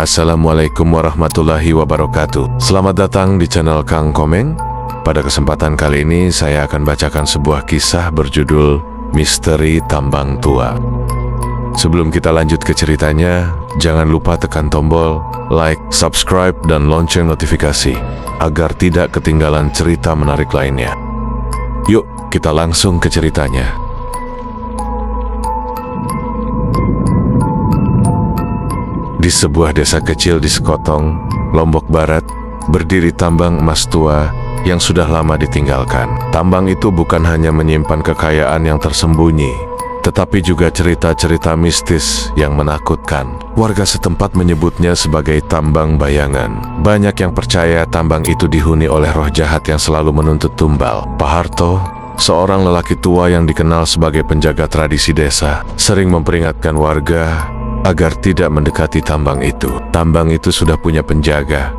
Assalamualaikum warahmatullahi wabarakatuh. Selamat datang di channel Kang Komeng. Pada kesempatan kali ini saya akan bacakan sebuah kisah berjudul Misteri Tambang Tua. Sebelum kita lanjut ke ceritanya, jangan lupa tekan tombol like, subscribe, dan lonceng notifikasi agar tidak ketinggalan cerita menarik lainnya. Yuk, kita langsung ke ceritanya. Di sebuah desa kecil di Sekotong, Lombok Barat, berdiri tambang emas tua yang sudah lama ditinggalkan. Tambang itu bukan hanya menyimpan kekayaan yang tersembunyi, tetapi juga cerita-cerita mistis yang menakutkan. Warga setempat menyebutnya sebagai tambang bayangan. Banyak yang percaya tambang itu dihuni oleh roh jahat yang selalu menuntut tumbal. Pak Harto, seorang lelaki tua yang dikenal sebagai penjaga tradisi desa, sering memperingatkan warga agar tidak mendekati tambang itu. Tambang itu sudah punya penjaga,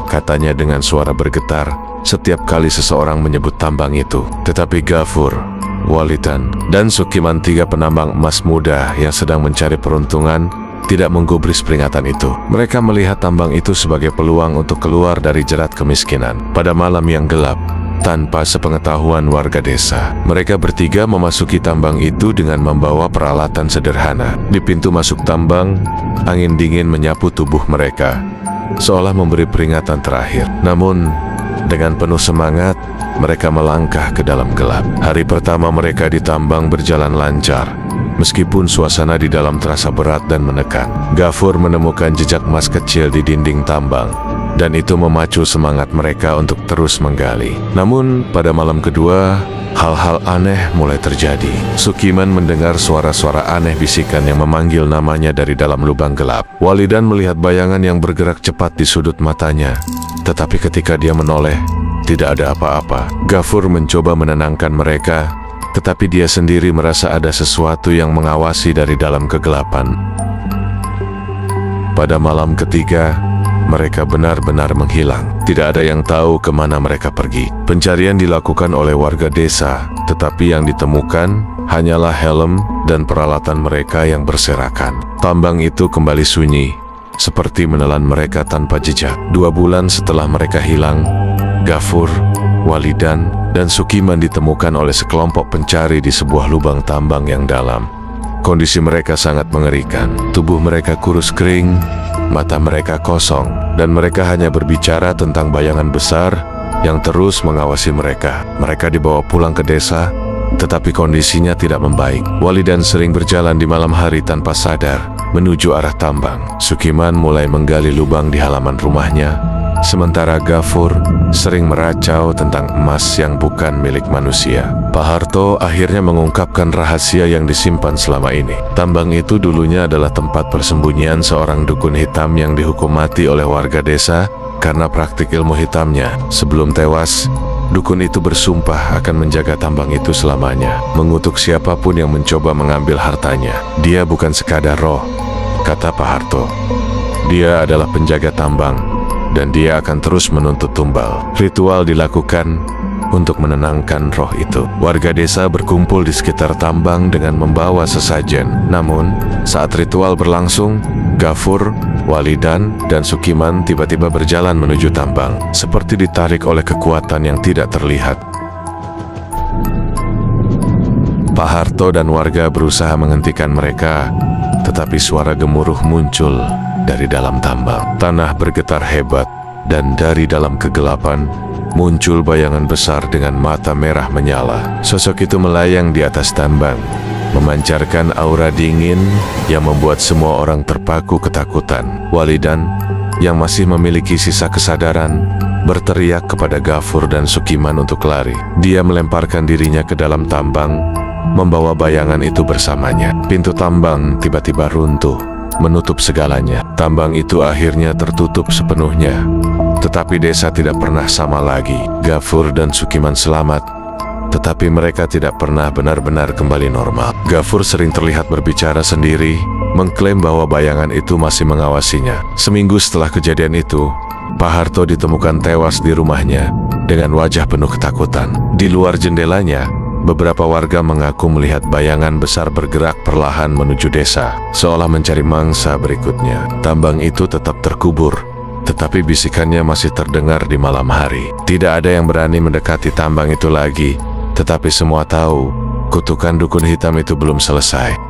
katanya dengan suara bergetar setiap kali seseorang menyebut tambang itu. Tetapi Gafur, Walidan, dan Sukiman, tiga penambang emas muda yang sedang mencari peruntungan, tidak menggubris peringatan itu. Mereka melihat tambang itu sebagai peluang untuk keluar dari jerat kemiskinan. Pada malam yang gelap, tanpa sepengetahuan warga desa, mereka bertiga memasuki tambang itu dengan membawa peralatan sederhana. Di pintu masuk tambang, angin dingin menyapu tubuh mereka, seolah memberi peringatan terakhir. Namun, dengan penuh semangat, mereka melangkah ke dalam gelap. Hari pertama mereka di tambang berjalan lancar, meskipun suasana di dalam terasa berat dan menekan. Gafur menemukan jejak emas kecil di dinding tambang, dan itu memacu semangat mereka untuk terus menggali. Namun, pada malam kedua, hal-hal aneh mulai terjadi. Sukiman mendengar suara-suara aneh bisikan yang memanggil namanya dari dalam lubang gelap. Walidan melihat bayangan yang bergerak cepat di sudut matanya, tetapi ketika dia menoleh, tidak ada apa-apa. Gafur mencoba menenangkan mereka, tetapi dia sendiri merasa ada sesuatu yang mengawasi dari dalam kegelapan. Pada malam ketiga, mereka benar-benar menghilang. Tidak ada yang tahu kemana mereka pergi. Pencarian dilakukan oleh warga desa, tetapi yang ditemukan hanyalah helm dan peralatan mereka yang berserakan. Tambang itu kembali sunyi, seperti menelan mereka tanpa jejak. 2 bulan setelah mereka hilang, Gafur, Walidan, dan Sukiman ditemukan oleh sekelompok pencari di sebuah lubang tambang yang dalam. Kondisi mereka sangat mengerikan. Tubuh mereka kurus kering, mata mereka kosong, dan mereka hanya berbicara tentang bayangan besar yang terus mengawasi mereka. Mereka dibawa pulang ke desa, tetapi kondisinya tidak membaik. Walidan sering berjalan di malam hari tanpa sadar menuju arah tambang. Sukiman mulai menggali lubang di halaman rumahnya, sementara Gafur sering meracau tentang emas yang bukan milik manusia. Pak Harto akhirnya mengungkapkan rahasia yang disimpan selama ini. Tambang itu dulunya adalah tempat persembunyian seorang dukun hitam yang dihukum mati oleh warga desa karena praktik ilmu hitamnya. Sebelum tewas, dukun itu bersumpah akan menjaga tambang itu selamanya, mengutuk siapapun yang mencoba mengambil hartanya. Dia bukan sekadar roh, kata Pak Harto. Dia adalah penjaga tambang, dan dia akan terus menuntut tumbal. Ritual dilakukan untuk menenangkan roh itu. Warga desa berkumpul di sekitar tambang dengan membawa sesajen. Namun, saat ritual berlangsung, Gafur, Walidan, dan Sukiman tiba-tiba berjalan menuju tambang, seperti ditarik oleh kekuatan yang tidak terlihat. Pak Harto dan warga berusaha menghentikan mereka, tetapi suara gemuruh muncul dari dalam tambang. Tanah bergetar hebat, dan dari dalam kegelapan muncul bayangan besar dengan mata merah menyala. Sosok itu melayang di atas tambang, memancarkan aura dingin yang membuat semua orang terpaku ketakutan. Walidan, yang masih memiliki sisa kesadaran, berteriak kepada Gafur dan Sukiman untuk lari. Dia melemparkan dirinya ke dalam tambang, membawa bayangan itu bersamanya. Pintu tambang tiba-tiba runtuh, menutup segalanya. Tambang itu akhirnya tertutup sepenuhnya. Tetapi desa tidak pernah sama lagi. Gafur dan Sukiman selamat, tetapi mereka tidak pernah benar-benar kembali normal. Gafur sering terlihat berbicara sendiri, mengklaim bahwa bayangan itu masih mengawasinya. Seminggu setelah kejadian itu, Pak Harto ditemukan tewas di rumahnya dengan wajah penuh ketakutan. Di luar jendelanya, beberapa warga mengaku melihat bayangan besar bergerak perlahan menuju desa, seolah mencari mangsa berikutnya. Tambang itu tetap terkubur, tetapi bisikannya masih terdengar di malam hari. Tidak ada yang berani mendekati tambang itu lagi, tetapi semua tahu kutukan dukun hitam itu belum selesai.